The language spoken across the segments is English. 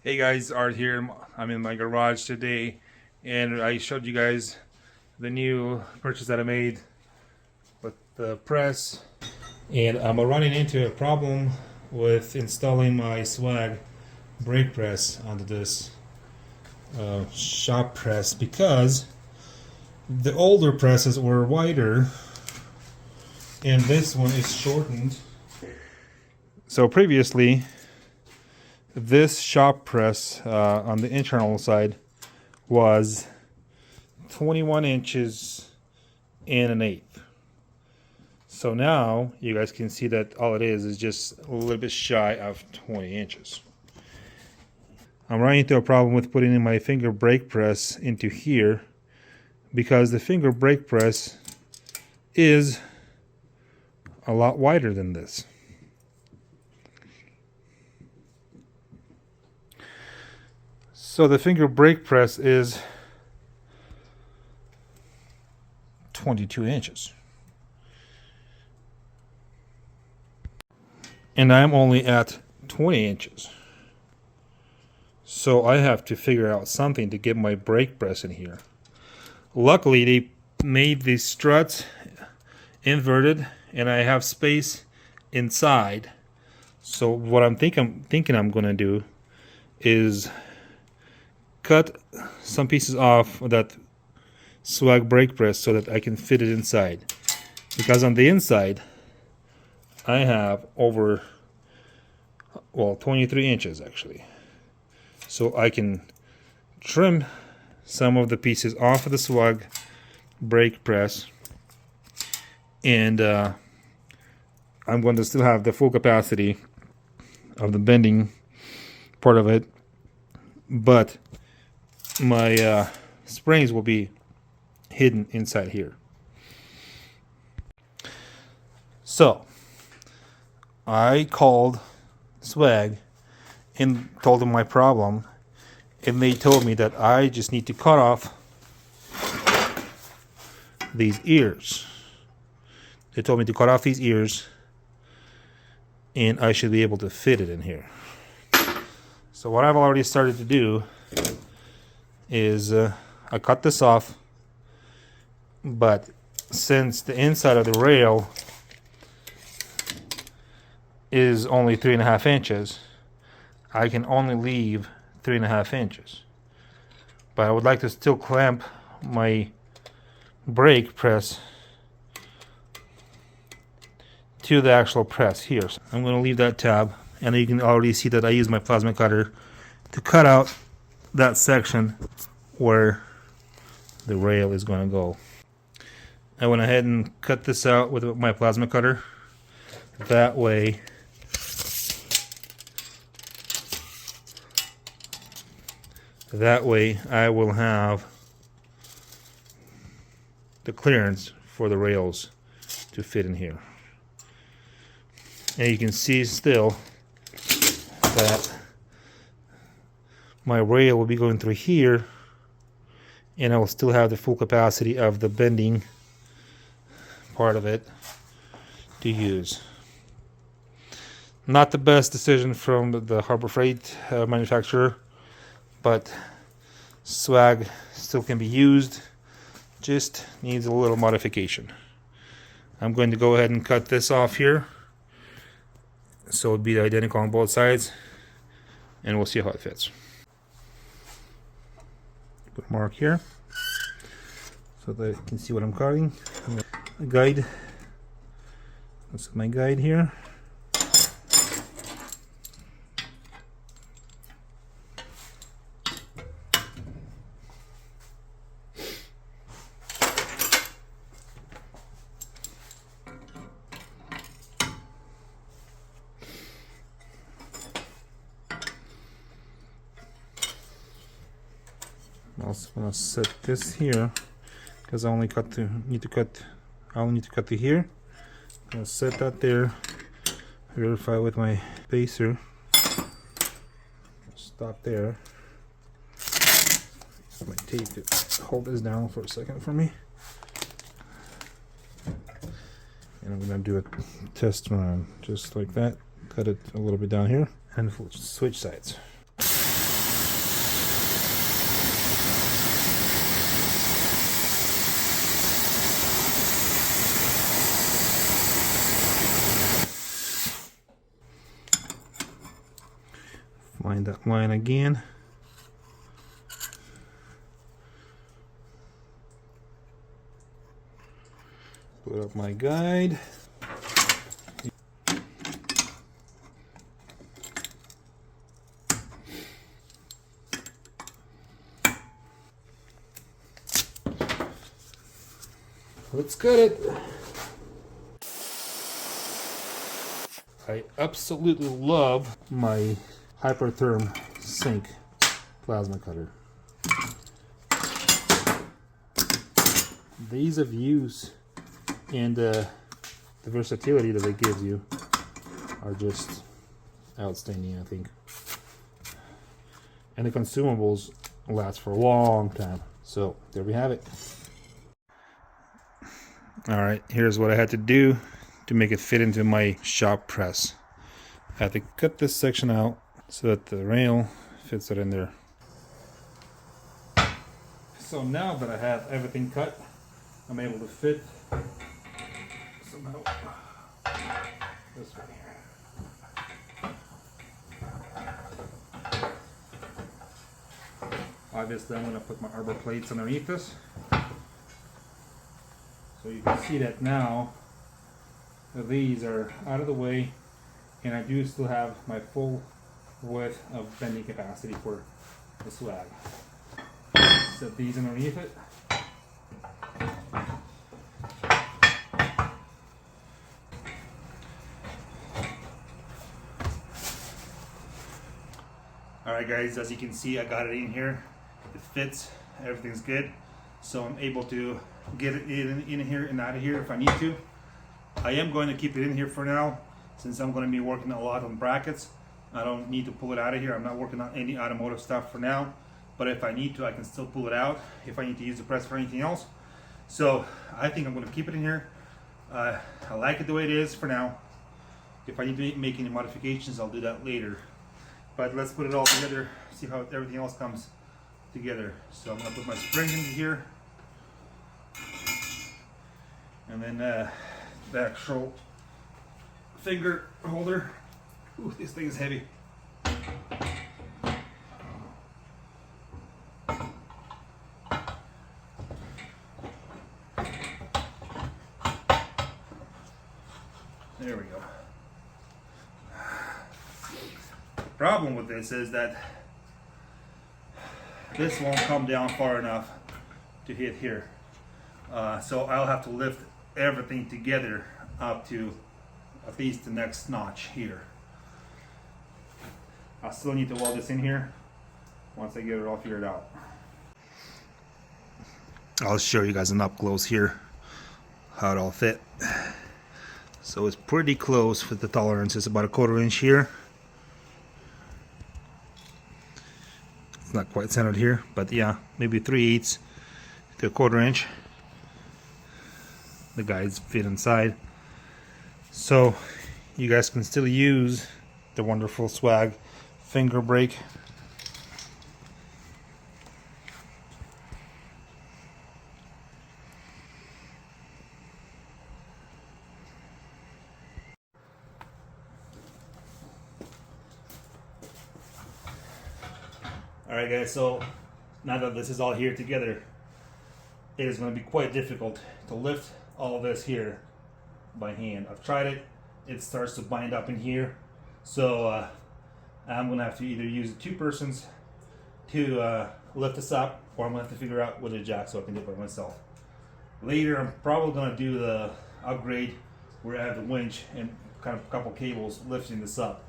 Hey guys, Art here. I'm in my garage today and I showed you guys the new purchase that I made with the press, and I'm running into a problem with installing my Swag brake press onto this shop press because the older presses were wider and this one is shortened. So previously this shop press on the internal side was 21 inches and an eighth. So now you guys can see that all it is just a little bit shy of 20 inches. I'm running into a problem with putting in my finger brake press into here because the finger brake press is a lot wider than this. So the finger brake press is 22 inches. And I'm only at 20 inches. So I have to figure out something to get my brake press in here. Luckily, they made these struts inverted and I have space inside. So what I'm thinking I'm going to do is cut some pieces off of that Swag brake press so that I can fit it inside, because on the inside I have over 23 inches actually, so I can trim some of the pieces off of the Swag brake press, and I'm going to still have the full capacity of the bending part of it, but my springs will be hidden inside here. So I called Swag and told them my problem, and they told me that I just need to cut off these ears. They told me to cut off these ears and I should be able to fit it in here. So what I've already started to do is I cut this off, but since the inside of the rail is only 3.5 inches, I can only leave 3.5 inches. But I would like to still clamp my brake press to the actual press here. So I'm going to leave that tab, and you can already see that I use my plasma cutter to cut out that section where the rail is going to go. I went ahead and cut this out with my plasma cutter. That way I will have the clearance for the rails to fit in here. And you can see still that my rail will be going through here, and I will still have the full capacity of the bending part of it to use. Not the best decision from the Harbor Freight manufacturer, but Swag still can be used, just needs a little modification. I'm going to go ahead and cut this off here so it'll be identical on both sides, and we'll see how it fits. Put a mark here so that you can see what I'm cutting. A guide. This is my guide here. I'm also gonna set this here because I only need to cut to here. I'm gonna set that there. Verify with my spacer. Stop there. Use my tape to hold this down for a second for me. And I'm gonna do a test run just like that. Cut it a little bit down here and switch sides. Find that line again. Put up my guide. Let's cut it. I absolutely love my Hypertherm Sync plasma cutter. The ease of use and the versatility that it gives you are just outstanding, I think. And the consumables last for a long time. So there we have it. All right, here's what I had to do to make it fit into my shop press. I had to cut this section out so that the rail fits it in there. So now that I have everything cut, I'm able to fit somehow this way here. Obviously, I'm going to put my arbor plates underneath this. So you can see that now these are out of the way, and I do still have my full width of bending capacity for the swag. Set these underneath it. Alright guys, as you can see, I got it in here. It fits, everything's good. So I'm able to get it in here and out of here if I need to. I am going to keep it in here for now, since I'm going to be working a lot on brackets. I don't need to pull it out of here. I'm not working on any automotive stuff for now, but if I need to, I can still pull it out if I need to use the press for anything else. So I think I'm going to keep it in here. I like it the way it is for now. If I need to make any modifications, I'll do that later. But let's put it all together, see how everything else comes together. So I'm going to put my spring into here, and then the actual finger holder. Ooh, this thing is heavy. There we go. The problem with this is that this won't come down far enough to hit here. So I'll have to lift everything together up to at least the next notch here. I still need to weld this in here once I get it all figured out. I'll show you guys an up close here how it all fit. So it's pretty close with the tolerance. It's about 1/4 inch here. It's not quite centered here, but yeah, maybe 3/8 to 1/4 inch. The guides fit inside. So you guys can still use the wonderful swag finger brake. Alright guys, so now that this is all here together, it is going to be quite difficult to lift all this here by hand. I've tried it, it starts to bind up in here, so I'm going to have to either use 2 persons to lift this up, or I'm going to have to figure out with a jack so I can do it by myself. Later I'm probably going to do the upgrade where I have the winch and kind of a couple cables lifting this up.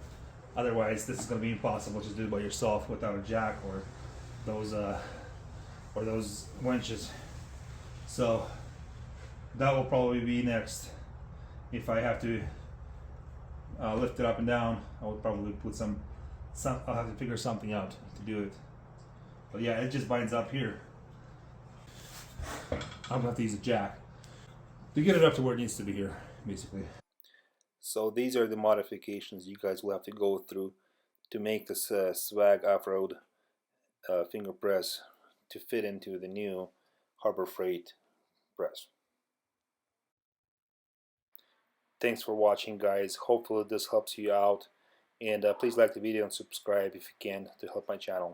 Otherwise, this is going to be impossible to do by yourself without a jack or those winches. So that will probably be next. If I have to lift it up and down, I would probably put some. I'll have to figure something out to do it. But yeah, it just binds up here. I'm going to have to use a jack to get it up to where it needs to be here, basically. So these are the modifications you guys will have to go through to make this swag off-road finger press to fit into the new Harbor Freight press. Thanks for watching guys. Hopefully this helps you out, And please like the video and subscribe if you can to help my channel.